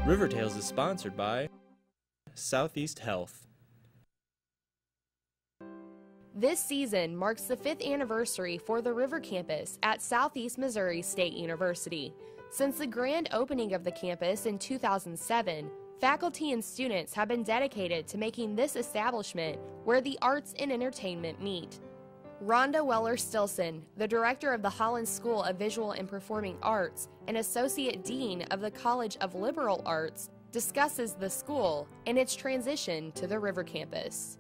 River Tales is sponsored by Southeast Health. This season marks the 5th anniversary for the River Campus at Southeast Missouri State University. Since the grand opening of the campus in 2007, faculty and students have been dedicated to making this establishment where the arts and entertainment meet. Rhonda Weller-Stilson, the director of the Holland School of Visual and Performing Arts and Associate Dean of the College of Liberal Arts, discusses the school and its transition to the River Campus.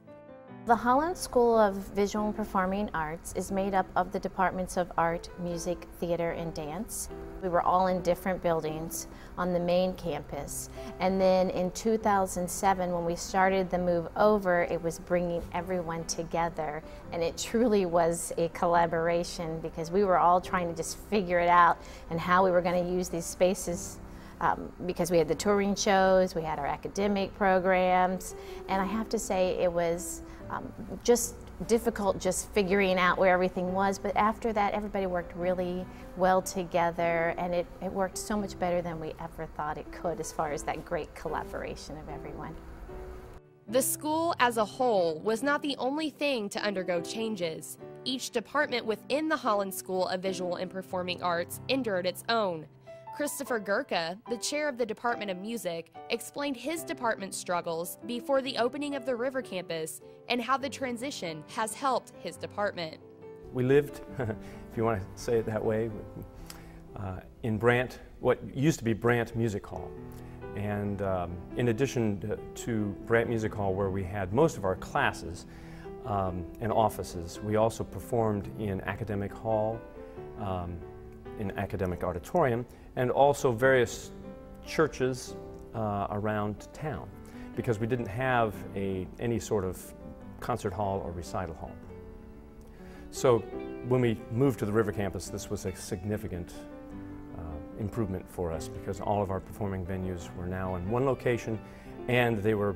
The Holland School of Visual and Performing Arts is made up of the departments of art, music, theater, and dance. We were all in different buildings on the main campus. And then in 2007, when we started the move over, it was bringing everyone together. And it truly was a collaboration because we were all trying to just figure it out and how we were going to use these spaces. Because we had the touring shows, we had our academic programs, and I have to say it was just difficult just figuring out where everything was, but after that everybody worked really well together, and it worked so much better than we ever thought it could as far as that great collaboration of everyone. The school as a whole was not the only thing to undergo changes. Each department within the Holland School of Visual and Performing Arts endured its own. Christopher Gurka, the chair of the Department of Music, explained his department's struggles before the opening of the River Campus and how the transition has helped his department. We lived, if you want to say it that way, in Brant, what used to be Brant Music Hall. And in addition to Brant Music Hall, where we had most of our classes and offices, we also performed in Academic Hall, in Academic Auditorium, and also various churches around town, because we didn't have any sort of concert hall or recital hall. So when we moved to the River Campus, this was a significant improvement for us, because all of our performing venues were now in one location, and they were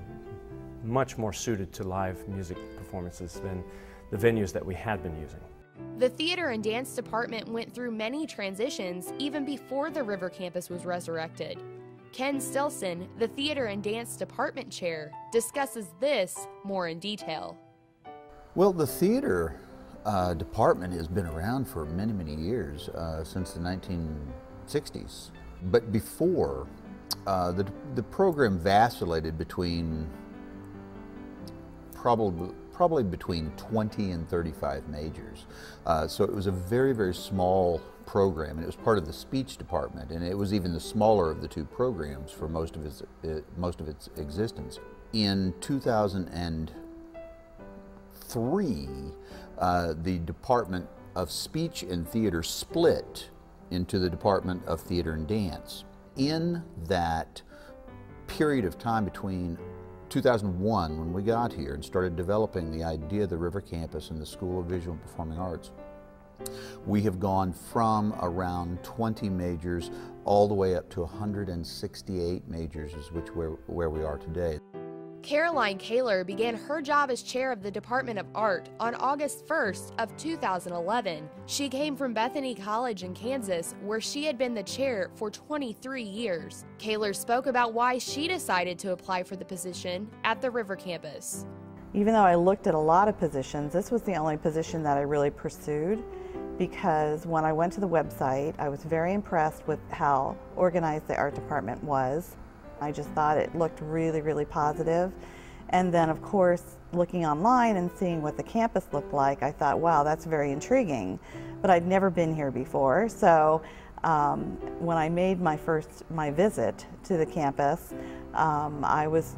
much more suited to live music performances than the venues that we had been using. The Theater and Dance Department went through many transitions even before the River Campus was resurrected. Ken Stilson, the Theater and Dance Department Chair, discusses this more in detail. Well, the theater department has been around for many, many years, since the 1960s. But before, the program vacillated between probably between 20 and 35 majors. So it was a very, very small program, and it was part of the speech department, and it was even the smaller of the two programs for most of its existence. In 2003, the Department of Speech and Theater split into the Department of Theater and Dance. In that period of time between 2001, when we got here and started developing the idea of the River Campus and the School of Visual and Performing Arts, we have gone from around 20 majors all the way up to 168 majors, where we are today. Caroline Kaler began her job as chair of the Department of Art on August 1st of 2011. She came from Bethany College in Kansas, where she had been the chair for 23 years. Kaler spoke about why she decided to apply for the position at the River Campus. Even though I looked at a lot of positions, this was the only position that I really pursued, because when I went to the website, I was very impressed with how organized the art department was. I just thought it looked really, really positive. And then, of course, looking online and seeing what the campus looked like, I thought, wow, that's very intriguing. But I'd never been here before, so when I made my visit to the campus, I was,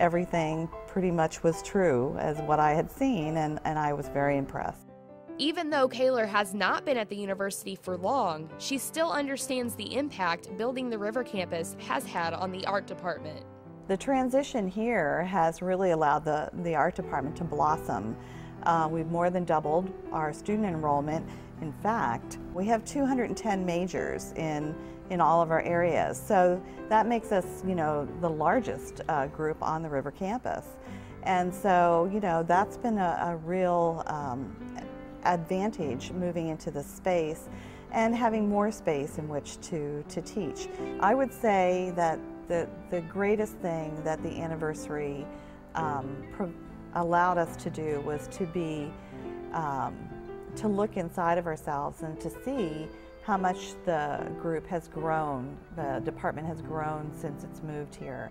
everything pretty much was true as what I had seen, and I was very impressed. Even though Kaler has not been at the university for long, she still understands the impact building the River Campus has had on the art department. The transition here has really allowed the art department to blossom. We've more than doubled our student enrollment. In fact, we have 210 majors in all of our areas. So that makes us, the largest group on the River Campus. And so, that's been a real advantage moving into this space. and having more space in which to teach. I would say that the greatest thing that the anniversary allowed us to do was to look inside of ourselves and to see how much the group has grown, the department has grown since it's moved here.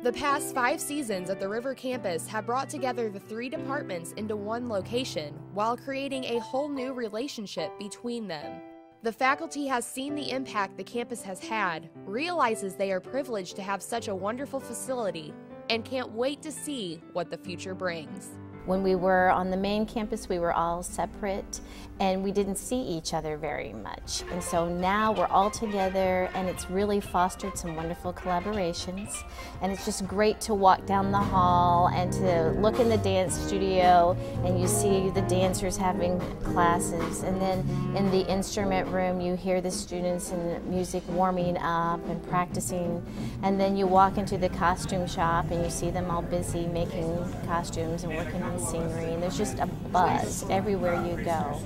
The past 5 seasons at the River campus have brought together the 3 departments into one location while creating a whole new relationship between them. The faculty has seen the impact the campus has had, realizes they are privileged to have such a wonderful facility, and can't wait to see what the future brings. When we were on the main campus, we were all separate and we didn't see each other very much. And so now we're all together and it's really fostered some wonderful collaborations. And it's just great to walk down the hall and to look in the dance studio and you see the dancers having classes. And then in the instrument room, you hear the students in music warming up and practicing. And then you walk into the costume shop and you see them all busy making costumes and working on scenery, and there's just a buzz everywhere you go.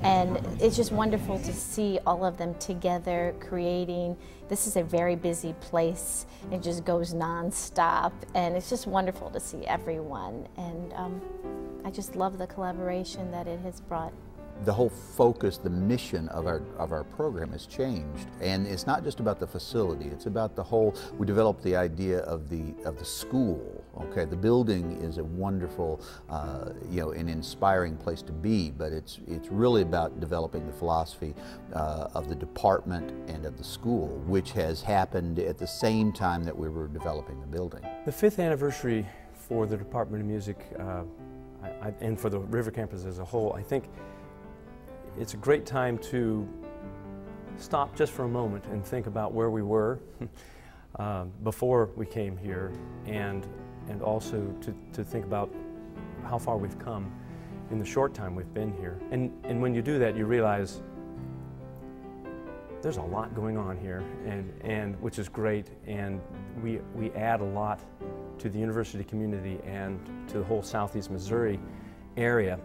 And it's just wonderful to see all of them together creating. This is a very busy place. It just goes non-stop, and it's just wonderful to see everyone. And I just love the collaboration that it has brought. The whole focus, the mission of our program has changed, and it's not just about the facility. It's about the whole. We developed the idea of the school. Okay, the building is a wonderful, an inspiring place to be, but it's really about developing the philosophy of the department and of the school, which has happened at the same time that we were developing the building. The 5th anniversary for the Department of Music and for the River campus as a whole, I think. It's a great time to stop just for a moment and think about where we were before we came here, and also to think about how far we've come in the short time we've been here. And when you do that, you realize there's a lot going on here, and which is great, and we add a lot to the university community and to the whole Southeast Missouri area.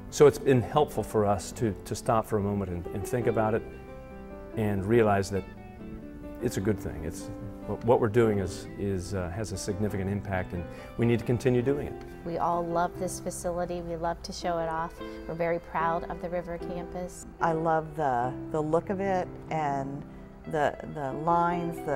So it's been helpful for us to stop for a moment and think about it and realize that it's a good thing. What we're doing has a significant impact, and we need to continue doing it. We all love this facility. We love to show it off. We're very proud of the River campus. I love the look of it and the lines.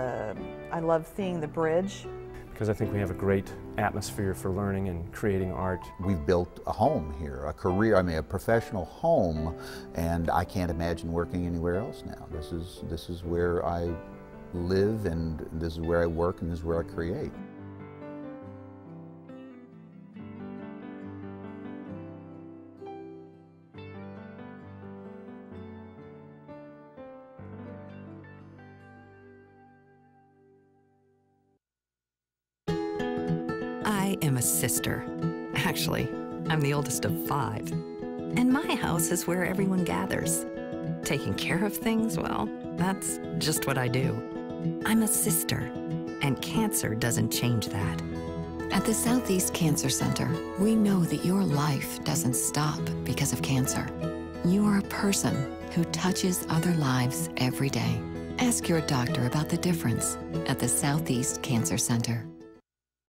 I love seeing the bridge. Because I think we have a great atmosphere for learning and creating art. We've built a home here, a career, a professional home, and I can't imagine working anywhere else now. This is where I live, and this is where I work, and this is where I create. I am a sister. Actually, I'm the oldest of 5. And my house is where everyone gathers. Taking care of things, well, that's just what I do. I'm a sister, and cancer doesn't change that. At the Southeast Cancer Center, we know that your life doesn't stop because of cancer. You are a person who touches other lives every day. Ask your doctor about the difference at the Southeast Cancer Center.